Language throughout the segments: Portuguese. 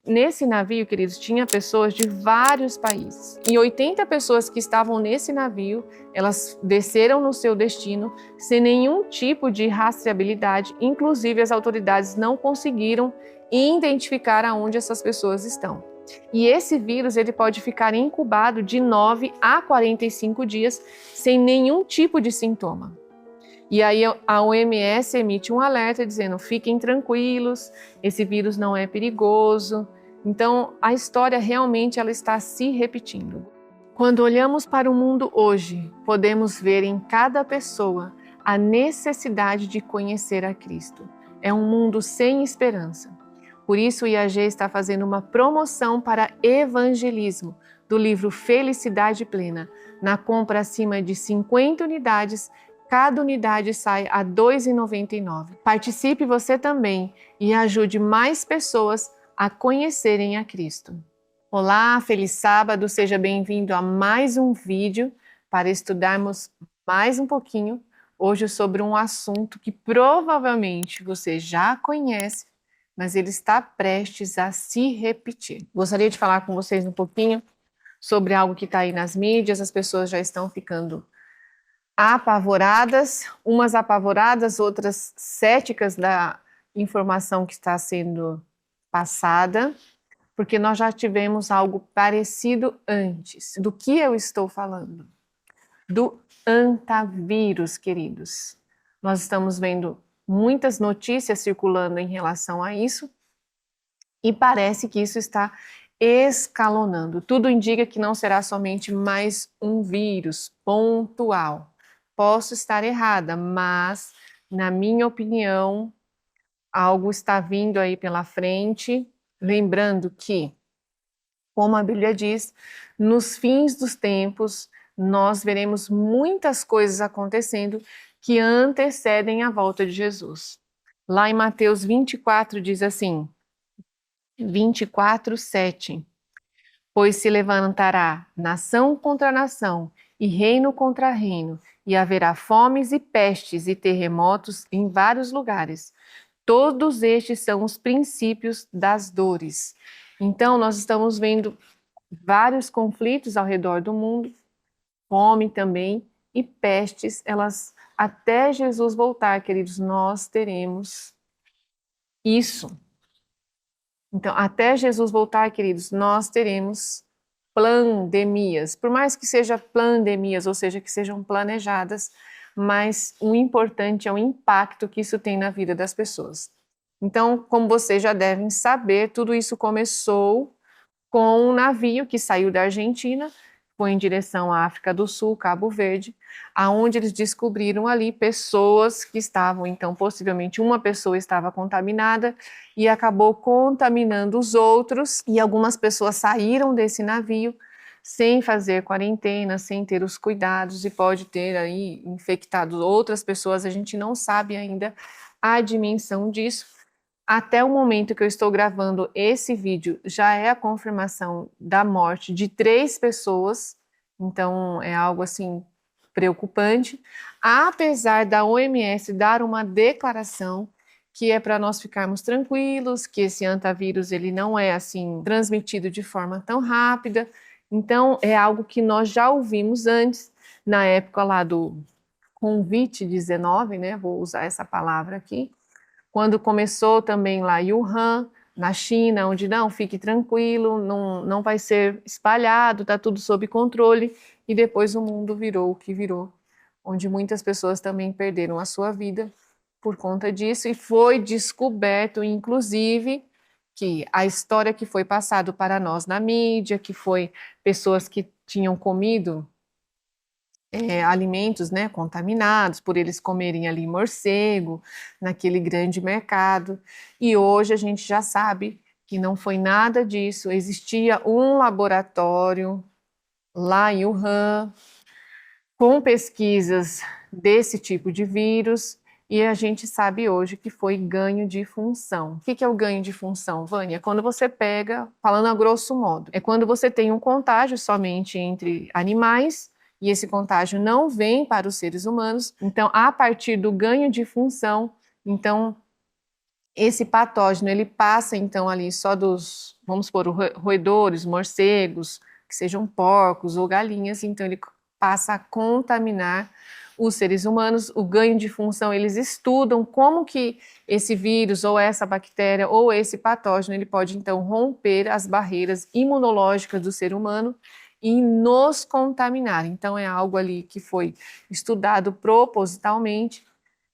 Nesse navio, queridos, tinha pessoas de vários países. E 80 pessoas que estavam nesse navio, elas desceram no seu destino sem nenhum tipo de rastreabilidade. Inclusive, as autoridades não conseguiram identificar aonde essas pessoas estão. E esse vírus ele pode ficar incubado de 9 a 45 dias sem nenhum tipo de sintoma. E aí a OMS emite um alerta dizendo: fiquem tranquilos, esse vírus não é perigoso. Então, a história realmente ela está se repetindo. Quando olhamos para o mundo hoje, podemos ver em cada pessoa a necessidade de conhecer a Cristo. É um mundo sem esperança. Por isso, o IAG está fazendo uma promoção para evangelismo do livro Felicidade Plena. Na compra acima de 50 unidades, cada unidade sai a R$ 2,99. Participe você também e ajude mais pessoas a conhecerem a Cristo. Olá, feliz sábado, seja bem-vindo a mais um vídeo para estudarmos mais um pouquinho hoje sobre um assunto que provavelmente você já conhece, mas ele está prestes a se repetir. Gostaria de falar com vocês um pouquinho sobre algo que está aí nas mídias, as pessoas já estão ficando apavoradas, umas apavoradas, outras céticas da informação que está sendo passada, porque nós já tivemos algo parecido antes. Do que eu estou falando? Do antavírus, queridos. Nós estamos vendo muitas notícias circulando em relação a isso e parece que isso está escalonando. Tudo indica que não será somente mais um vírus pontual. Posso estar errada, mas, na minha opinião, algo está vindo aí pela frente. Lembrando que, como a Bíblia diz, nos fins dos tempos, nós veremos muitas coisas acontecendo que antecedem a volta de Jesus. Lá em Mateus 24 diz assim, 24:7. Pois se levantará nação contra nação e reino contra reino, e haverá fomes e pestes e terremotos em vários lugares. Todos estes são os princípios das dores. Então, nós estamos vendo vários conflitos ao redor do mundo, fome também e pestes, elas até Jesus voltar, queridos, nós teremos isso. Então, até Jesus voltar, queridos, nós teremos pandemias, por mais que sejam pandemias, ou seja, que sejam planejadas, mas o importante é o impacto que isso tem na vida das pessoas. Então, como vocês já devem saber, tudo isso começou com um navio que saiu da Argentina, foi em direção à África do Sul, Cabo Verde, aonde eles descobriram ali pessoas que estavam, então, possivelmente uma pessoa estava contaminada e acabou contaminando os outros, e algumas pessoas saíram desse navio sem fazer quarentena, sem ter os cuidados, e pode ter aí infectado outras pessoas, a gente não sabe ainda a dimensão disso. Até o momento que eu estou gravando esse vídeo, já é a confirmação da morte de 3 pessoas, então é algo assim preocupante, apesar da OMS dar uma declaração que é para nós ficarmos tranquilos, que esse antavírus ele não é assim transmitido de forma tão rápida, então é algo que nós já ouvimos antes, na época lá do Covid-19, né, vou usar essa palavra aqui, quando começou também lá em Wuhan, na China, onde não, fique tranquilo, não vai ser espalhado, está tudo sob controle, e depois o mundo virou o que virou, onde muitas pessoas também perderam a sua vida por conta disso, e foi descoberto, inclusive, que a história que foi passado para nós na mídia, que foi pessoas que tinham comido alimentos, né, contaminados, por eles comerem ali morcego, naquele grande mercado. E hoje a gente já sabe que não foi nada disso. Existia um laboratório lá em Wuhan, com pesquisas desse tipo de vírus, e a gente sabe hoje que foi ganho de função. O que é o ganho de função, Vânia? É quando você pega, falando a grosso modo, é quando você tem um contágio somente entre animais, e esse contágio não vem para os seres humanos. Então, a partir do ganho de função, então esse patógeno, ele passa então ali só dos, vamos supor, roedores, morcegos, que sejam porcos ou galinhas, então ele passa a contaminar os seres humanos. O ganho de função, eles estudam como que esse vírus ou essa bactéria ou esse patógeno, ele pode então romper as barreiras imunológicas do ser humano e nos contaminar. Então é algo ali que foi estudado propositalmente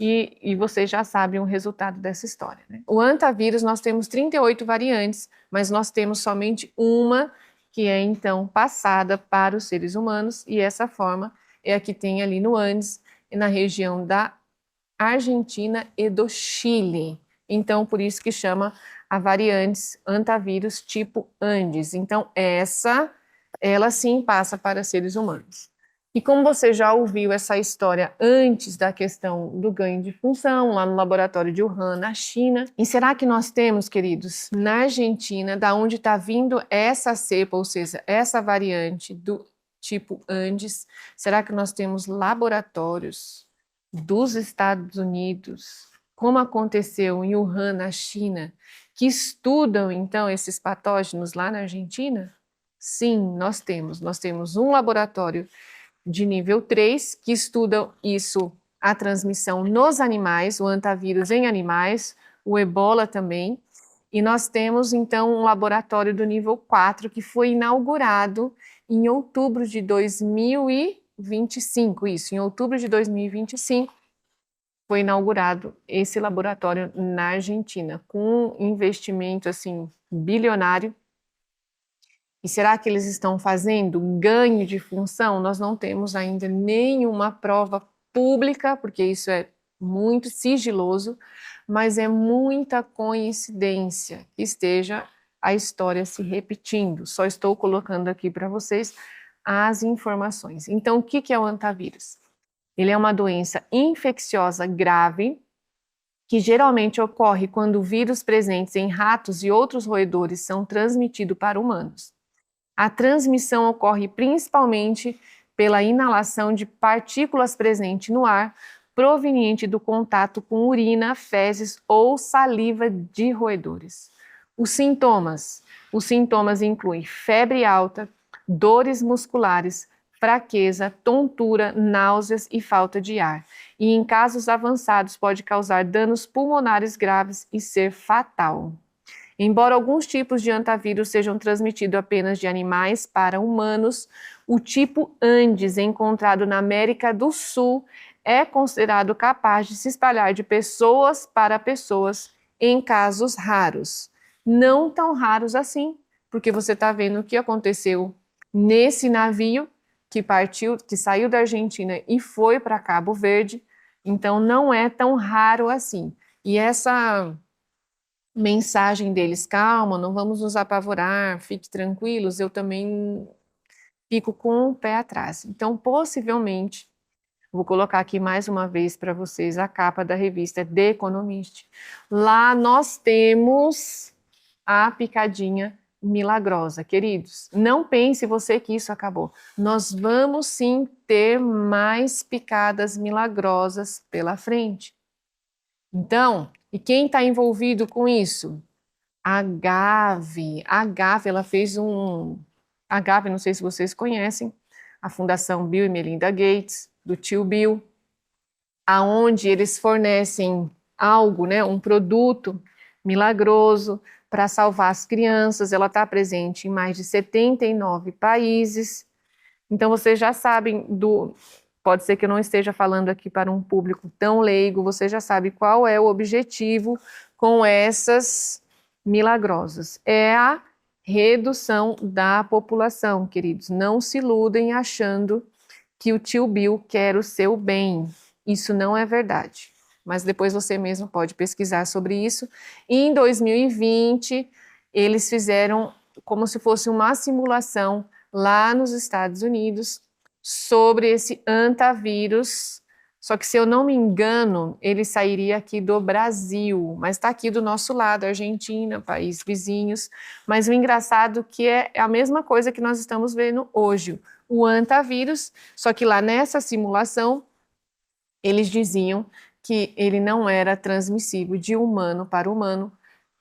e vocês já sabem o resultado dessa história, né? O antavírus, nós temos 38 variantes, mas nós temos somente uma que é então passada para os seres humanos, e essa forma é a que tem ali no Andes, na região da Argentina e do Chile. Então, por isso que chama a variante antavírus tipo Andes. Então, ela sim passa para seres humanos. E como você já ouviu essa história antes da questão do ganho de função, lá no laboratório de Wuhan, na China, e será que nós temos, queridos, na Argentina, da onde está vindo essa cepa, ou seja, essa variante do tipo Andes, será que nós temos laboratórios dos Estados Unidos, como aconteceu em Wuhan, na China, que estudam então esses patógenos lá na Argentina? Sim, nós temos. Nós temos um laboratório de nível 3 que estuda isso, a transmissão nos animais, o antavírus em animais, o ebola também. E nós temos então um laboratório do nível 4 que foi inaugurado em outubro de 2025, isso, em outubro de 2025 foi inaugurado esse laboratório na Argentina, com um investimento assim bilionário. E será que eles estão fazendo ganho de função? Nós não temos ainda nenhuma prova pública, porque isso é muito sigiloso, mas é muita coincidência que esteja a história se repetindo. Só estou colocando aqui para vocês as informações. Então, o que é o antavírus? Ele é uma doença infecciosa grave que geralmente ocorre quando vírus presentes em ratos e outros roedores são transmitidos para humanos. A transmissão ocorre principalmente pela inalação de partículas presentes no ar, proveniente do contato com urina, fezes ou saliva de roedores. Os sintomas incluem febre alta, dores musculares, fraqueza, tontura, náuseas e falta de ar. E em casos avançados pode causar danos pulmonares graves e ser fatal. Embora alguns tipos de antavírus sejam transmitidos apenas de animais para humanos, o tipo Andes, encontrado na América do Sul, é considerado capaz de se espalhar de pessoas para pessoas em casos raros. Não tão raros assim, porque você está vendo o que aconteceu nesse navio que partiu, que saiu da Argentina e foi para Cabo Verde, então não é tão raro assim. E essa mensagem deles, calma, não vamos nos apavorar, fique tranquilos, eu também fico com o pé atrás. Então, possivelmente, vou colocar aqui mais uma vez para vocês a capa da revista The Economist. Lá nós temos a picadinha milagrosa, queridos. Não pense você que isso acabou. Nós vamos sim ter mais picadas milagrosas pela frente. Então, e quem está envolvido com isso? A Gavi. A Gavi, ela fez um... A Gavi, não sei se vocês conhecem, a Fundação Bill e Melinda Gates, do tio Bill, aonde eles fornecem algo, né, um produto milagroso para salvar as crianças. Ela está presente em mais de 79 países. Então, vocês já sabem do... Pode ser que eu não esteja falando aqui para um público tão leigo, você já sabe qual é o objetivo com essas milagrosas. É a redução da população, queridos. Não se iludem achando que o tio Bill quer o seu bem. Isso não é verdade. Mas depois você mesmo pode pesquisar sobre isso. E em 2020, eles fizeram como se fosse uma simulação lá nos Estados Unidos sobre esse antavírus. Só que, se eu não me engano, ele sairia aqui do Brasil, mas está aqui do nosso lado, Argentina, país vizinhos. Mas o engraçado que é a mesma coisa que nós estamos vendo hoje, o antavírus, só que lá nessa simulação, eles diziam que ele não era transmissível de humano para humano,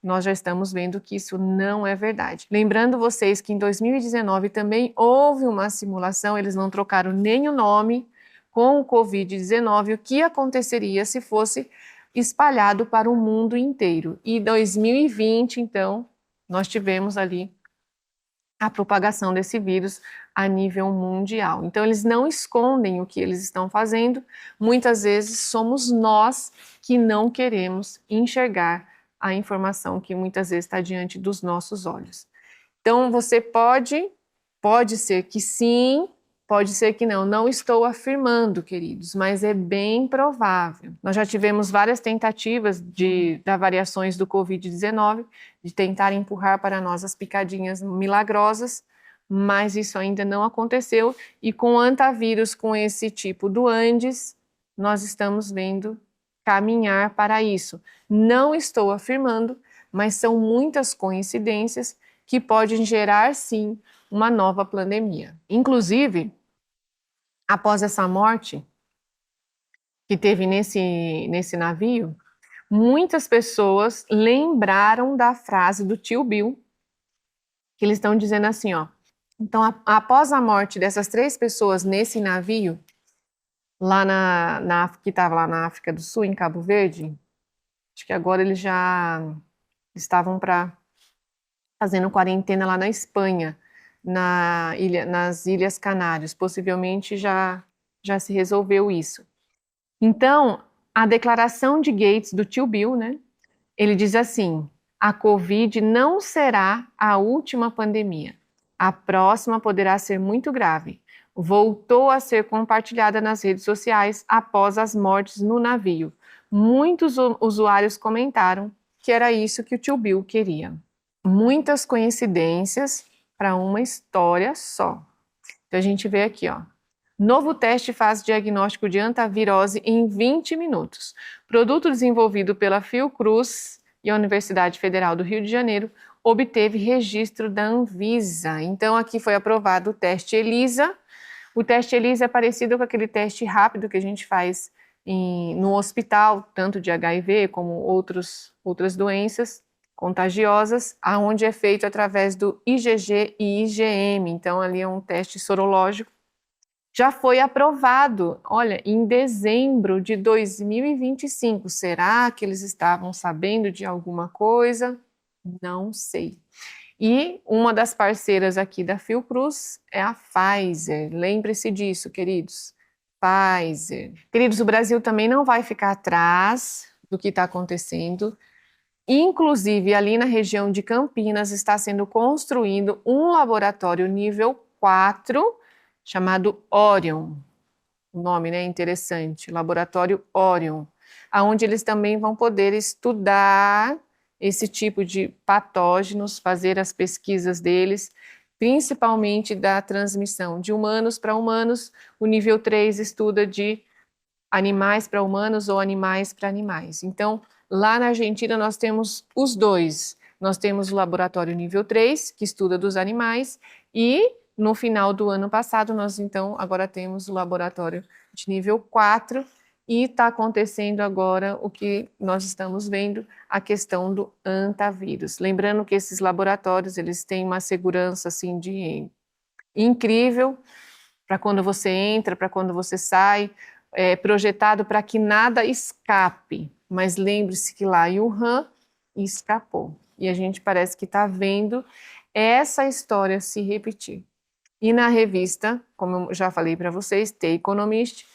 nós já estamos vendo que isso não é verdade. Lembrando vocês que em 2019 também houve uma simulação, eles não trocaram nem o nome com o Covid-19, o que aconteceria se fosse espalhado para o mundo inteiro. E em 2020, então, nós tivemos ali a propagação desse vírus a nível mundial. Então, eles não escondem o que eles estão fazendo, muitas vezes somos nós que não queremos enxergar a informação que muitas vezes está diante dos nossos olhos. Então, você pode ser que sim, pode ser que não. Não estou afirmando, queridos, mas é bem provável. Nós já tivemos várias tentativas da variações do Covid-19, de tentar empurrar para nós as picadinhas milagrosas, mas isso ainda não aconteceu. E com antavírus, com esse tipo do Andes, nós estamos vendo caminhar para isso. Não estou afirmando, mas são muitas coincidências que podem gerar, sim, uma nova pandemia. Inclusive, após essa morte que teve nesse navio, muitas pessoas lembraram da frase do tio Bill, que eles estão dizendo assim, ó. Então, após a morte dessas 3 pessoas nesse navio, lá que estava lá na África do Sul, em Cabo Verde, acho que agora eles já estavam fazendo quarentena lá na Espanha, nas Ilhas Canárias. Possivelmente já se resolveu isso. Então, a declaração de Gates, do tio Bill, né? Ele diz assim: a Covid não será a última pandemia. A próxima poderá ser muito grave. Voltou a ser compartilhada nas redes sociais após as mortes no navio. Muitos usuários comentaram que era isso que o tio Bill queria. Muitas coincidências para uma história só. Então a gente vê aqui, ó. Novo teste faz diagnóstico de antavirose em 20 minutos. Produto desenvolvido pela Fiocruz e a Universidade Federal do Rio de Janeiro obteve registro da Anvisa. Então aqui foi aprovado o teste ELISA. O teste ELISA é parecido com aquele teste rápido que a gente faz no hospital, tanto de HIV como outras doenças contagiosas, aonde é feito através do IgG e IgM. Então ali é um teste sorológico. Já foi aprovado, olha, em dezembro de 2025. Será que eles estavam sabendo de alguma coisa? Não sei. E uma das parceiras aqui da Fiocruz é a Pfizer. Lembre-se disso, queridos. Pfizer. Queridos, o Brasil também não vai ficar atrás do que está acontecendo. Inclusive, ali na região de Campinas está sendo construído um laboratório nível 4, chamado Orion. O nome, né, interessante, Laboratório Orion, aonde eles também vão poder estudar esse tipo de patógenos, fazer as pesquisas deles, principalmente da transmissão de humanos para humanos. O nível 3 estuda de animais para humanos ou animais para animais. Então, lá na Argentina nós temos os dois. Nós temos o laboratório nível 3, que estuda dos animais, e no final do ano passado, nós então agora temos o laboratório de nível 4 e está acontecendo agora o que nós estamos vendo, a questão do antavírus. Lembrando que esses laboratórios, eles têm uma segurança assim incrível para quando você entra, para quando você sai, projetado para que nada escape. Mas lembre-se que lá em Wuhan escapou. E a gente parece que está vendo essa história se repetir. E na revista, como eu já falei para vocês, The Economist,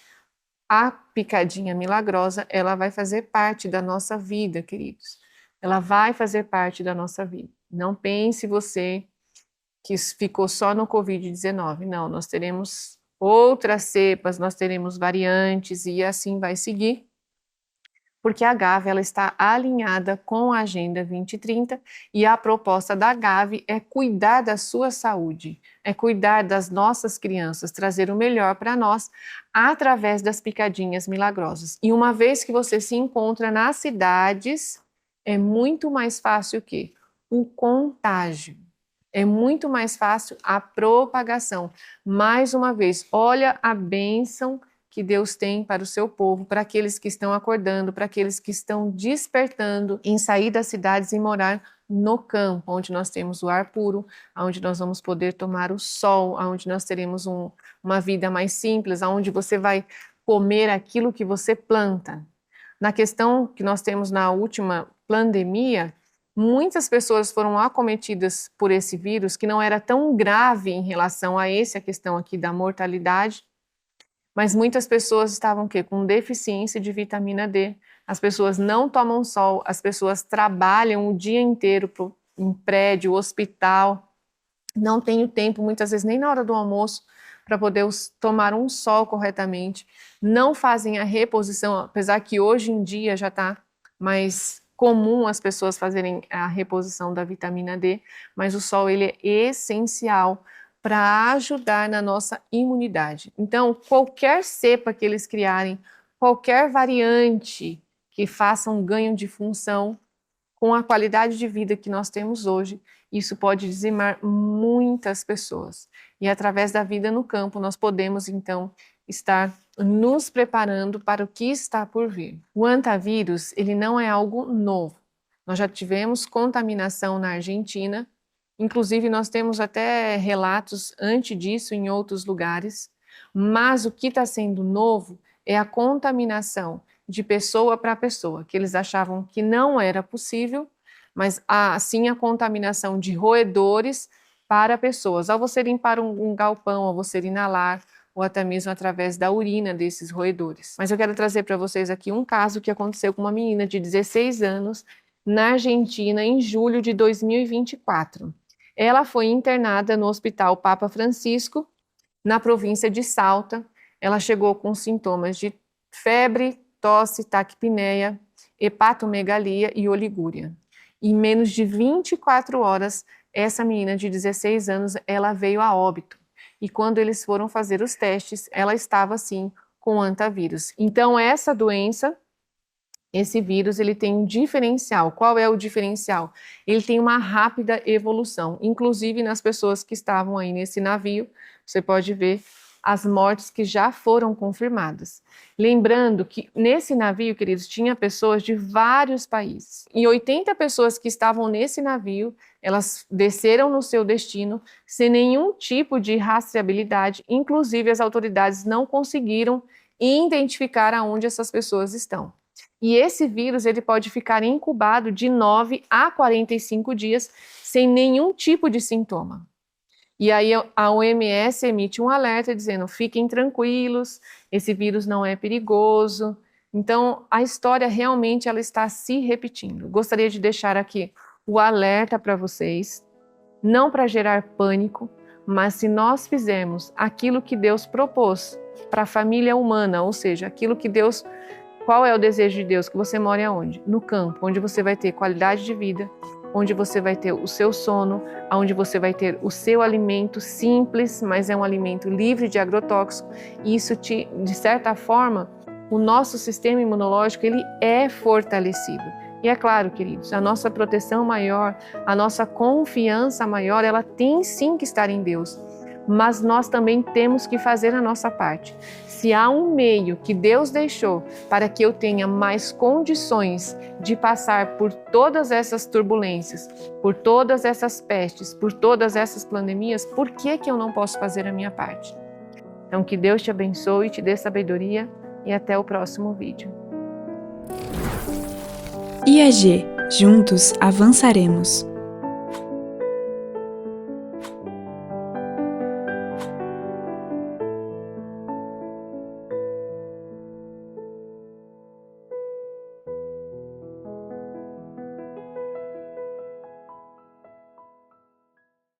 a picadinha milagrosa, ela vai fazer parte da nossa vida, queridos. Ela vai fazer parte da nossa vida. Não pense você que ficou só no Covid-19. Não, nós teremos outras cepas, nós teremos variantes e assim vai seguir. Porque a Gavi ela está alinhada com a Agenda 2030 e a proposta da Gavi é cuidar da sua saúde, é cuidar das nossas crianças, trazer o melhor para nós através das picadinhas milagrosas. E uma vez que você se encontra nas cidades, é muito mais fácil o contágio. É muito mais fácil a propagação. Mais uma vez, olha a bênção que Deus tem para o seu povo, para aqueles que estão acordando, para aqueles que estão despertando em sair das cidades e morar no campo, onde nós temos o ar puro, onde nós vamos poder tomar o sol, onde nós teremos uma vida mais simples, onde você vai comer aquilo que você planta. Na questão que nós temos na última pandemia, muitas pessoas foram acometidas por esse vírus, que não era tão grave em relação a a questão aqui da mortalidade, mas muitas pessoas estavam com deficiência de vitamina D. As pessoas não tomam sol, as pessoas trabalham o dia inteiro em prédio, hospital, não têm o tempo, muitas vezes nem na hora do almoço, para poder tomar um sol corretamente, não fazem a reposição, apesar que hoje em dia já está mais comum as pessoas fazerem a reposição da vitamina D, mas o sol ele é essencial para ajudar na nossa imunidade. Então, qualquer cepa que eles criarem, qualquer variante que faça um ganho de função, com a qualidade de vida que nós temos hoje, isso pode dizimar muitas pessoas. E através da vida no campo, nós podemos, então, estar nos preparando para o que está por vir. O hantavírus, ele não é algo novo. Nós já tivemos contaminação na Argentina, inclusive nós temos até relatos antes disso em outros lugares, mas o que está sendo novo é a contaminação de pessoa para pessoa, que eles achavam que não era possível, mas assim a contaminação de roedores para pessoas. Ao você limpar um galpão, ao você inalar, ou até mesmo através da urina desses roedores. Mas eu quero trazer para vocês aqui um caso que aconteceu com uma menina de 16 anos na Argentina em julho de 2024. Ela foi internada no Hospital Papa Francisco, na província de Salta. Ela chegou com sintomas de febre, tosse, taquipneia, hepatomegalia e oligúria. Em menos de 24 horas, essa menina de 16 anos, ela veio a óbito. E quando eles foram fazer os testes, ela estava, sim, com hantavírus. Então, essa doença, esse vírus, ele tem um diferencial. Qual é o diferencial? Ele tem uma rápida evolução. Inclusive, nas pessoas que estavam aí nesse navio, você pode ver as mortes que já foram confirmadas. Lembrando que nesse navio, queridos, tinha pessoas de vários países. E 80 pessoas que estavam nesse navio, elas desceram no seu destino sem nenhum tipo de rastreabilidade. Inclusive, as autoridades não conseguiram identificar aonde essas pessoas estão. E esse vírus ele pode ficar incubado de 9 a 45 dias sem nenhum tipo de sintoma. E aí a OMS emite um alerta dizendo, fiquem tranquilos, esse vírus não é perigoso. Então, a história realmente ela está se repetindo. Gostaria de deixar aqui o alerta para vocês, não para gerar pânico, mas se nós fizermos aquilo que Deus propôs para a família humana, ou seja, aquilo que Deus... Qual é o desejo de Deus? Que você more aonde? No campo, onde você vai ter qualidade de vida, onde você vai ter o seu sono, onde você vai ter o seu alimento simples, mas é um alimento livre de agrotóxico. E isso, de certa forma, o nosso sistema imunológico ele é fortalecido. E é claro, queridos, a nossa proteção maior, a nossa confiança maior, ela tem sim que estar em Deus. Mas nós também temos que fazer a nossa parte. Se há um meio que Deus deixou para que eu tenha mais condições de passar por todas essas turbulências, por todas essas pestes, por todas essas pandemias, por que eu não posso fazer a minha parte? Então, que Deus te abençoe, te dê sabedoria e até o próximo vídeo. IAG, juntos avançaremos.